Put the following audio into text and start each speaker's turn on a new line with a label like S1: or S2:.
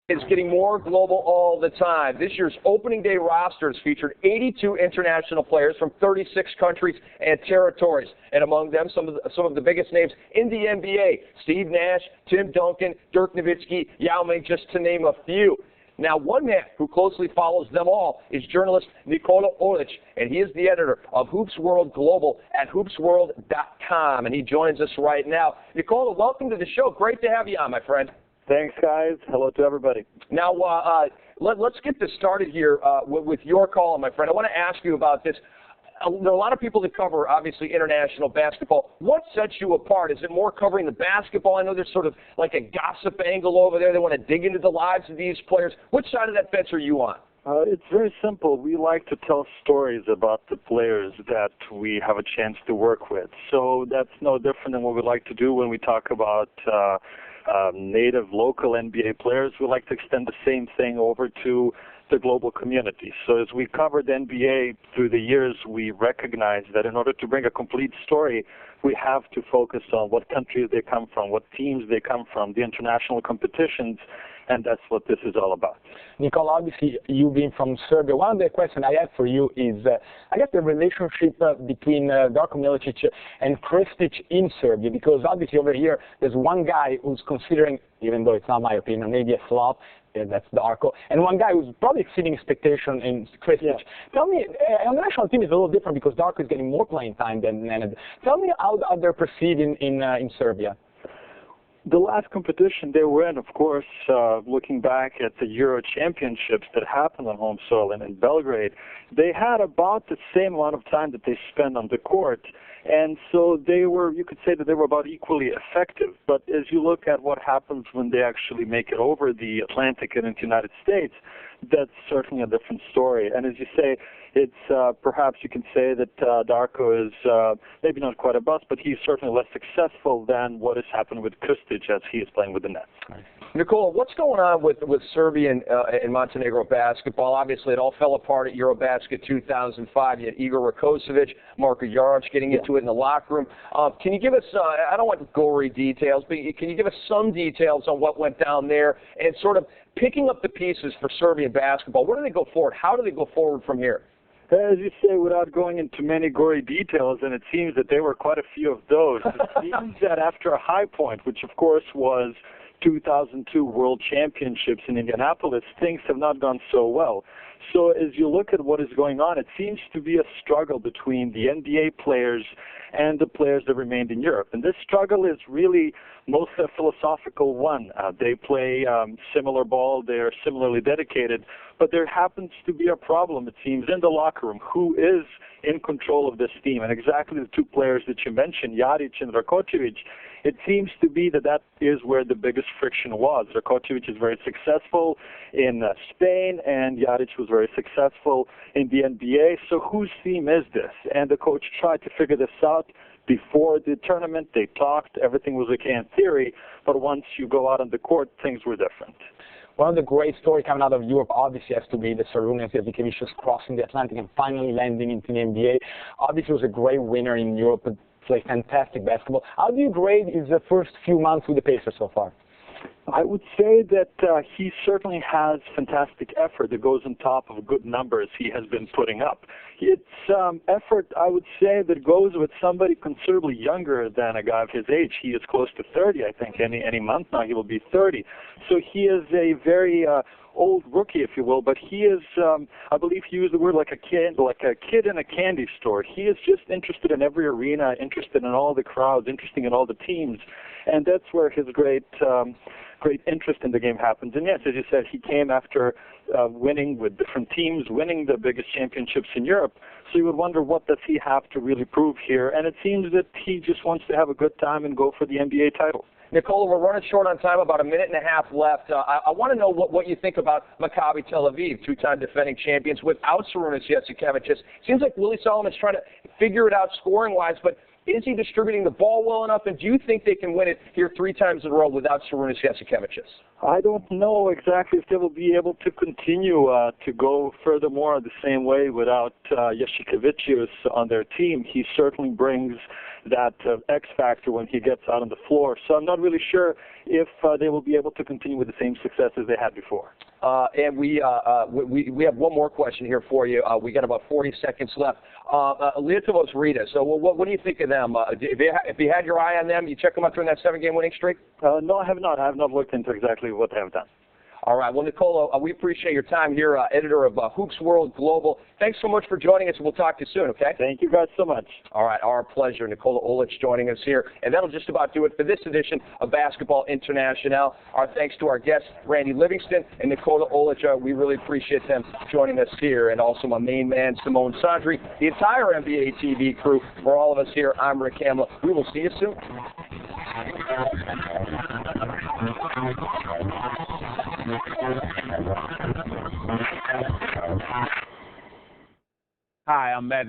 S1: Is getting more global all the time. This year's opening day rosters featured 82 international players from 36 countries and territories, and among them some of the biggest names in the NBA: Steve Nash, Tim Duncan, Dirk Nowitzki, Yao Ming, just to name a few. Now, one man who closely follows them all is journalist NikolaOlic, and he is the editor of Hoops World Global at hoopsworld.com, and he joins us right now. Nikola, welcome to the show. Great to have you on, my friend.
S2: Thanks, guys. Hello to everybody.
S1: Now, let's get this started here with your call, my friend. I want to ask you about this. There are a lot of people that cover, obviously, international basketball. What sets you apart? Is it more covering the basketball? I know there's sort of like a gossip angle over there. They want to dig into the lives of these players. Which side of that fence are you on?
S2: It's very simple. We like to tell stories about the players that we have a chance to work with. So that's no different than what we like to do when we talk about native, local NBA players. We like to extend the same thing over to the global community. So as we covered the NBA through the years, we recognize that in order to bring a complete story, we have to focus on what countries they come from, what teams they come from, the international competitions, and that's what this is all about.
S3: Nikola, obviously, you being from Serbia, one of the questions I have for you is, I guess, the relationship between Darko Milicic and Krstić in Serbia, because obviously over here, there's one guy who's considering, even though it's not my opinion, maybe a flop, that's Darko, and one guy who's probably exceeding expectation in Krstić. Yeah. Tell me, on the national team is a little different because Darko is getting more playing time than Nenad. Tell me how they're perceived in Serbia.
S2: The last competition they were in, of course, looking back at the Euro Championships that happened on home soil and in Belgrade, they had about the same amount of time that they spent on the court. And so they were, you could say that they were about equally effective. But as you look at what happens when they actually make it over the Atlantic and into the United States, that's certainly a different story. And as you say, it's perhaps you can say that Darko is maybe not quite a bust, but he's certainly less successful than what has happened with Krstić as he is playing with the Nets.
S1: Nikola, what's going on with Serbia and Montenegro basketball? Obviously, it all fell apart at Eurobasket 2005. You had Igor Rakocevic, Marko Jaric getting into it in the locker room. Can you give us, I don't want gory details, but can you give us some details on what went down there and sort of picking up the pieces for Serbian basketball? Where do they go forward? How do they go forward from here?
S2: As you say, without going into many gory details, and it seems that there were quite a few of those, it seems that after a high point, which of course was 2002 World Championships in Indianapolis, things have not gone so well. So as you look at what is going on, it seems to be a struggle between the NBA players and the players that remained in Europe. And this struggle is really mostly a philosophical one. They play similar ball, they're similarly dedicated, but there happens to be a problem, it seems, in the locker room. Who is in control of this team? And exactly the two players that you mentioned, Jaric and Rakocevic, it seems to be that is where the biggest friction was. Rakocevic is very successful in Spain, and Jaric was very successful in the NBA. So whose team is this? And the coach tried to figure this out before the tournament. They talked. Everything was okay in theory. But once you go out on the court, things were different.
S3: One of the great stories coming out of Europe obviously has to be the Sarunas Jasikevičius crossing the Atlantic and finally landing into the NBA. Obviously, was a great winner in Europe. Played fantastic basketball. How do you grade his first few months with the Pacers so far?
S2: I would say that he certainly has fantastic effort that goes on top of good numbers he has been putting up. It's effort, I would say, that goes with somebody considerably younger than a guy of his age. He is close to 30, I think. Any month now he will be 30. So he is a very old rookie, if you will, but he is, I believe he used the word like a kid in a candy store. He is just interested in every arena, interested in all the crowds, interested in all the teams, and that's where his great interest in the game happens. And yes, as you said, he came after winning with different teams, winning the biggest championships in Europe. So you would wonder, what does he have to really prove here? And it seems that he just wants to have a good time and go for the NBA title.
S1: Nikola, we're running short on time, about a minute and a half left. I want to know what you think about Maccabi Tel Aviv, two-time defending champions, without Sarunas Jasikevičius. Seems like Willie Solomon's trying to figure it out scoring-wise, but is he distributing the ball well enough, and do you think they can win it here 3 times in a row without Sarunas Jasikevičius?
S2: I don't know exactly if they will be able to continue to go furthermore the same way without Jasikevičius on their team. He certainly brings that X factor when he gets out on the floor. So I'm not really sure if they will be able to continue with the same success as they had before.
S1: And we have one more question here for you. We got about 40 seconds left. Lietuvos Rytas. So what do you think of them? If you had your eye on them, you check them out during that 7-game winning streak?
S2: No, I have not. I have not looked into exactly what they have done.
S1: All right. Well, Nikola, we appreciate your time here, editor of Hoops World Global. Thanks so much for joining us, and we'll talk to you soon, okay?
S2: Thank you guys so much.
S1: All right. Our pleasure. Nikola Olic joining us here. And that'll just about do it for this edition of Basketball International. Our thanks to our guests, Randy Livingston and Nikola Olic. We really appreciate them joining us here. And also my main man, Simone Sondri, the entire NBA TV crew. For all of us here, I'm Rick Hamla. We will see you soon.
S4: Hi, I'm Matt.